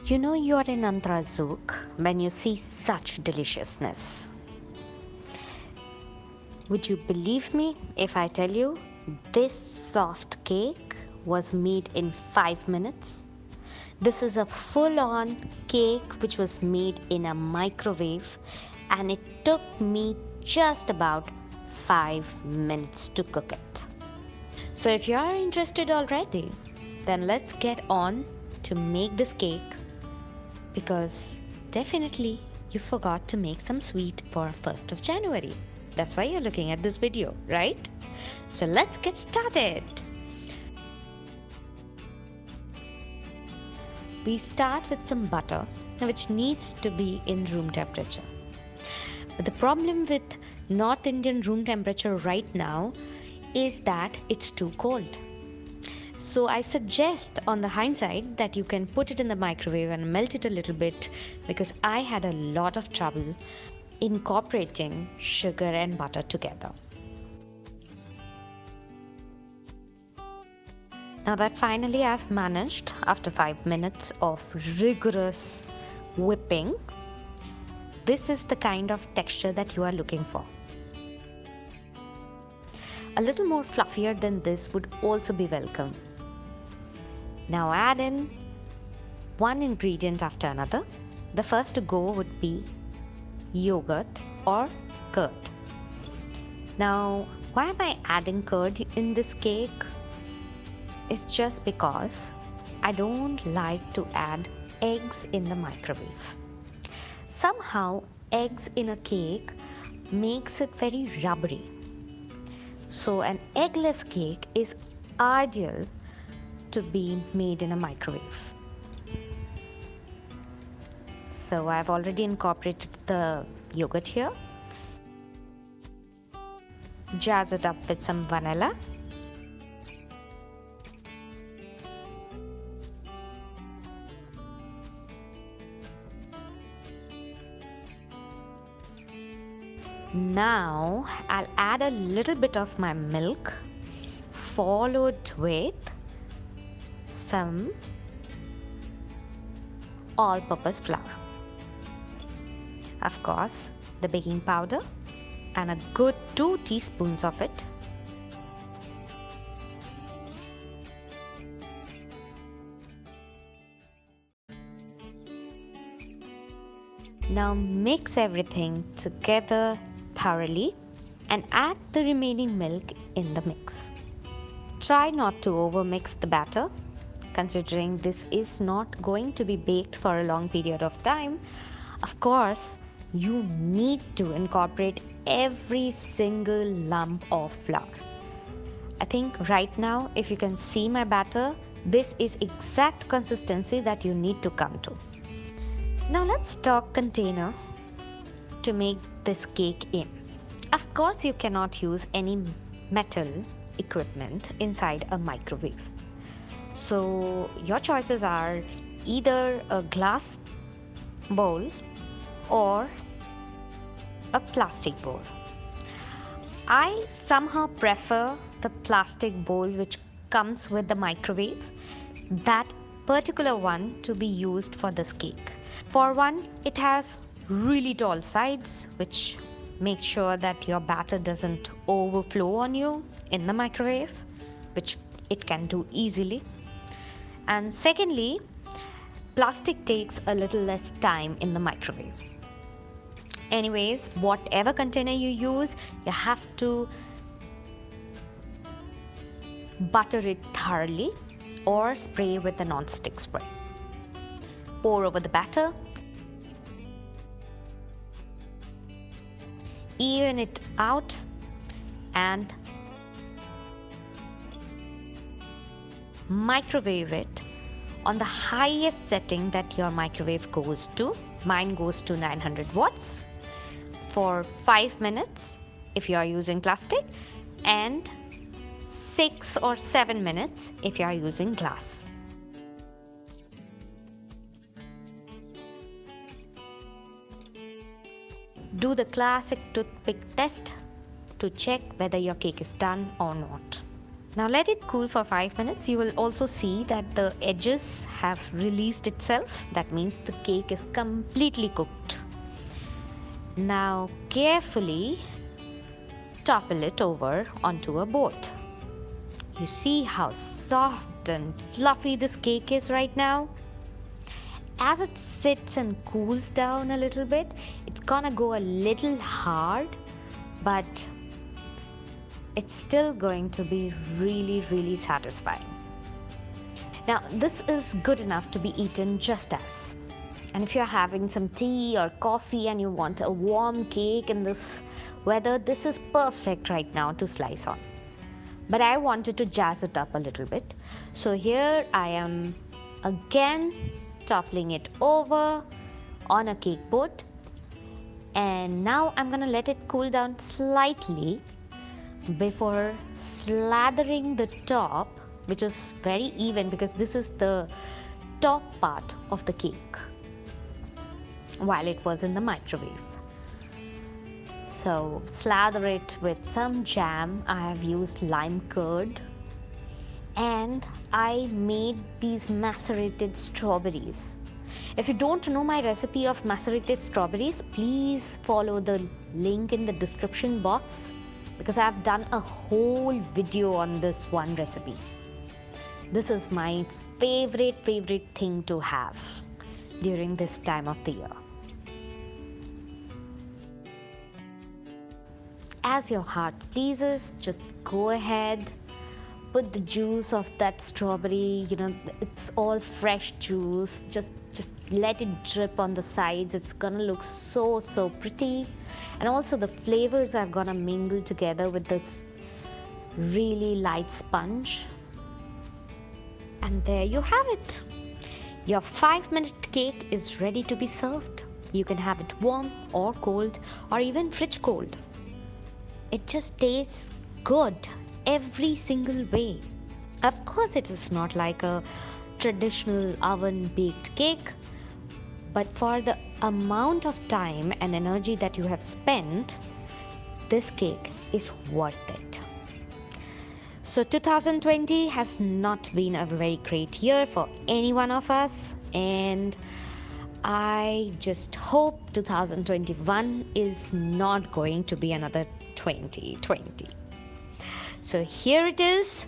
You know you're in Antrazuk when you see such deliciousness. Would you believe me if I tell you this soft cake was made in 5 minutes? This is a full-on cake which was made in a microwave, and it took me just about 5 minutes to cook it. So if you are interested already, then let's get on to make this cake, because definitely you forgot to make some sweet for 1st of January. That's why you're looking at this video, right? So let's get started. We start with some butter, which needs to be in room temperature. But the problem with North Indian room temperature right now is that it's too cold. So I suggest on the hindsight that you can put it in the microwave and melt it a little bit, because I had a lot of trouble incorporating sugar and butter together. Now that finally I've managed after 5 minutes of rigorous whipping, this is the kind of texture that you are looking for. A little more fluffier than this would also be welcome. Now add in one ingredient after another. The first to go would be yogurt or curd. Now, why am I adding curd in this cake? It's just because I don't like to add eggs in the microwave. Somehow, eggs in a cake makes it very rubbery. So an eggless cake is ideal to be made in a microwave. So I've already incorporated the yogurt here. Jazz it up with some vanilla. Now I'll add a little bit of my milk, followed with some all-purpose flour. Of course, the baking powder and a good 2 teaspoons of it. Now mix everything together thoroughly and add the remaining milk in the mix. Try not to overmix the batter, considering this is not going to be baked for a long period of time. Of course, you need to incorporate every single lump of flour. I think right now, if you can see my batter, this is exact consistency that you need to come to. Now let's talk container to make this cake in. Of course, you cannot use any metal equipment inside a microwave. So your choices are either a glass bowl or a plastic bowl. I somehow prefer the plastic bowl which comes with the microwave, that particular one to be used for this cake. For one, it has really tall sides which make sure that your batter doesn't overflow on you in the microwave, which it can do easily. And secondly, plastic takes a little less time in the microwave. Anyways, whatever container you use, you have to butter it thoroughly or spray with a non-stick spray. Pour over the batter. Even it out and microwave it on the highest setting that your microwave goes to. Mine goes to 900 watts for 5 minutes if you are using plastic, and 6 or 7 minutes if you are using glass. Do the classic toothpick test to check whether your cake is done or not. Now let it cool for 5 minutes. You will also see that the edges have released itself. That means the cake is completely cooked. Now carefully topple it over onto a board. You see how soft and fluffy this cake is right now? As it sits and cools down a little bit, it's gonna go a little hard, but it's still going to be really satisfying. Now, this is good enough to be eaten just as. And if you're having some tea or coffee and you want a warm cake in this weather, this is perfect right now to slice on. But I wanted to jazz it up a little bit. So here I am again toppling it over on a cake board. And now I'm gonna let it cool down slightly before slathering the top, which is very even because this is the top part of the cake, while it was in the microwave. So slather it with some jam. I have used lime curd, and I made these macerated strawberries. If you don't know my recipe of macerated strawberries, please follow the link in the description box because I've done a whole video on this one recipe. This is my favorite thing to have during this time of the year. As your heart pleases, just go ahead, put the juice of that strawberry, it's all fresh juice, just let it drip on the sides. It's gonna look so pretty, and also the flavors are gonna mingle together with this really light sponge. And there you have it. Your 5-minute cake is ready to be served. You can have it warm or cold or even fridge cold. It just tastes good every single way. Of course, it is not like a traditional oven baked cake, but for the amount of time and energy that you have spent, this cake is worth it. So 2020 has not been a very great year for any one of us, and I just hope 2021 is not going to be another 2020. So here it is,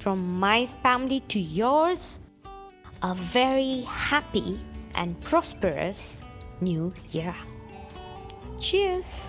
from my family to yours, a very happy and prosperous new year. Cheers!